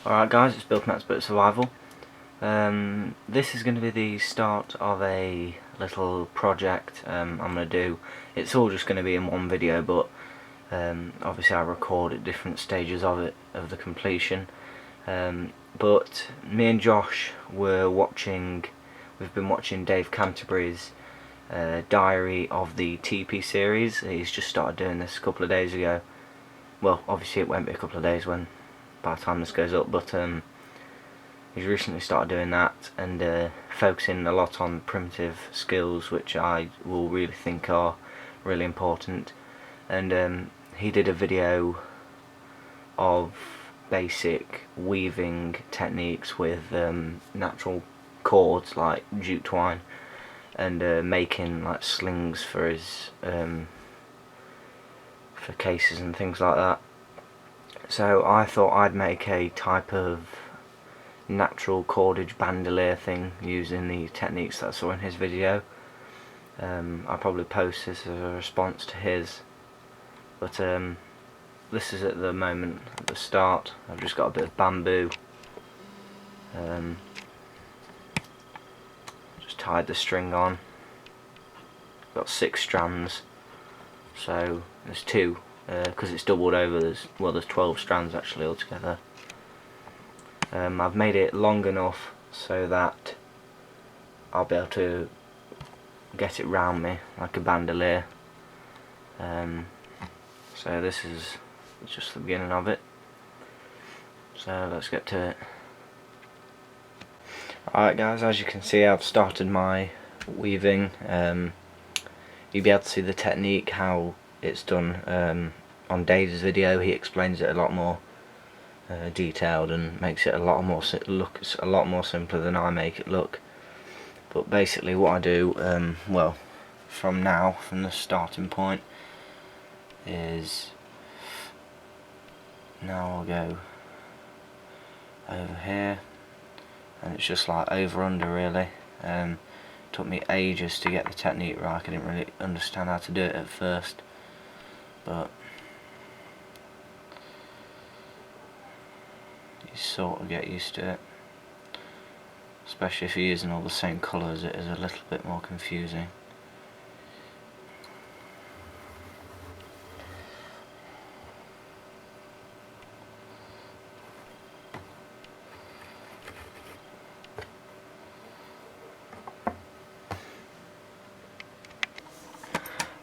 Alright guys, it's Bill from Expert Survival. This is going to be the start of a little project I'm going to do. It's all just going to be in one video, but obviously I record at different stages of it, of the completion. But me and Josh we've been watching Dave Canterbury's Diary of the TP series. He's just started doing this a couple of days ago. Well, obviously it won't be a couple of days by the time this goes up, but he's recently started doing that and focusing a lot on primitive skills, which I will really think are really important. And he did a video of basic weaving techniques with natural cords like jute twine, and making like slings for his for cases and things like that. So I thought I'd make a type of natural cordage bandolier thing using the techniques that I saw in his video. I'll probably post this as a response to his, but this is at the moment, at the start. I've just got a bit of bamboo, just tied the string on. Got 6 strands, so there's 2. Because it's doubled over, there's 12 strands actually altogether. I've made it long enough so that I'll be able to get it round me like a bandolier. So this is just the beginning of it, so let's get to it. Alright guys, as you can see I've started my weaving. You'll be able to see the technique, how it's done on Dave's video. He explains it a lot more detailed and makes it a lot more simpler than I make it look. But basically what I do, well, from the starting point, is now I'll go over here, and it's just like over under really. Took me ages to get the technique right. I didn't really understand how to do it at first, but you sort of get used to it, especially if you're using all the same colours. It is a little bit more confusing.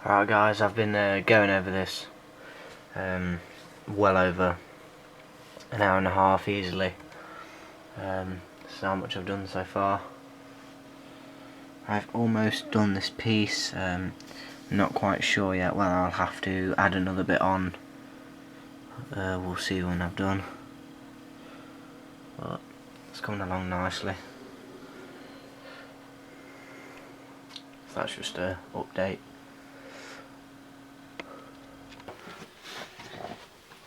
Alright guys, I've been going over this well over an hour and a half easily. This is how much I've done so far. I've almost done this piece, not quite sure yet. Well, I'll have to add another bit on. We'll see when I've done, but it's coming along nicely. So that's just a update.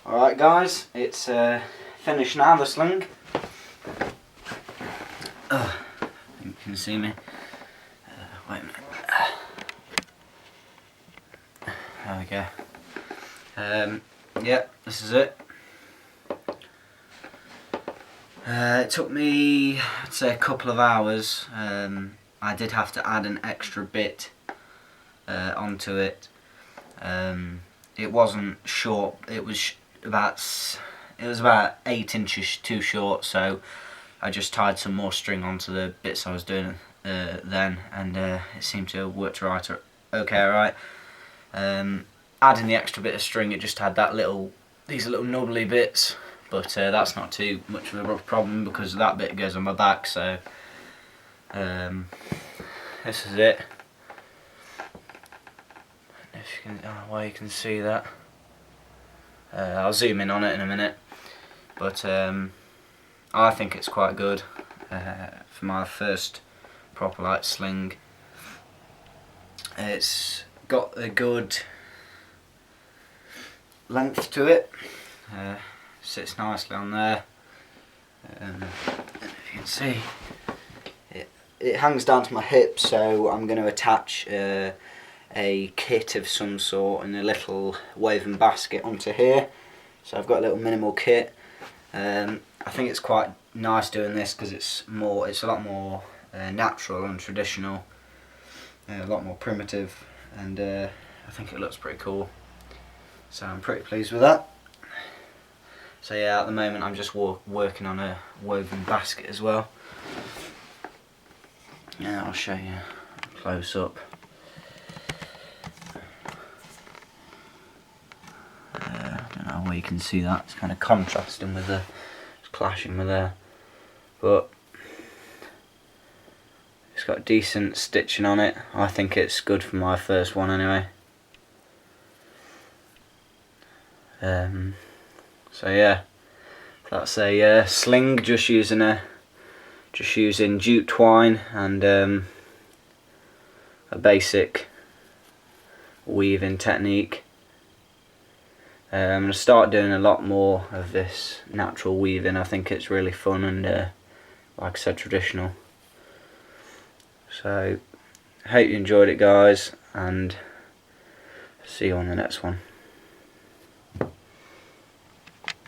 Alright guys, it's finished now, the sling. You can see me. Wait a minute. There we go. Yeah, this is it. It took me, I'd say, a couple of hours. I did have to add an extra bit onto it. It wasn't short. It was about 8 inches too short, so I just tied some more string onto the bits I was doing then, and it seemed to have worked right. Okay, alright. Adding the extra bit of string, it just had these little nubbly bits, but that's not too much of a problem because that bit goes on my back. So this is it. If you can, you can see that. I'll zoom in on it in a minute, but I think it's quite good for my first proper light sling. It's got a good length to it, sits nicely on there, and if you can see, it hangs down to my hip, so I'm going to attach a kit of some sort and a little woven basket onto here. So I've got a little minimal kit, and I think it's quite nice doing this because it's a lot more natural and traditional, a lot more primitive, and I think it looks pretty cool. So I'm pretty pleased with that. So yeah, at the moment I'm just working on a woven basket as well. Yeah, I'll show you close up. I don't know where you can see that. It's kind of contrasting with it's clashing with there, but it's got decent stitching on it. I think it's good for my first one anyway. So yeah, that's a sling, just using jute twine and a basic weaving technique. I'm going to start doing a lot more of this natural weaving. I think it's really fun and like I said, traditional. So hope you enjoyed it, guys, and see you on the next one.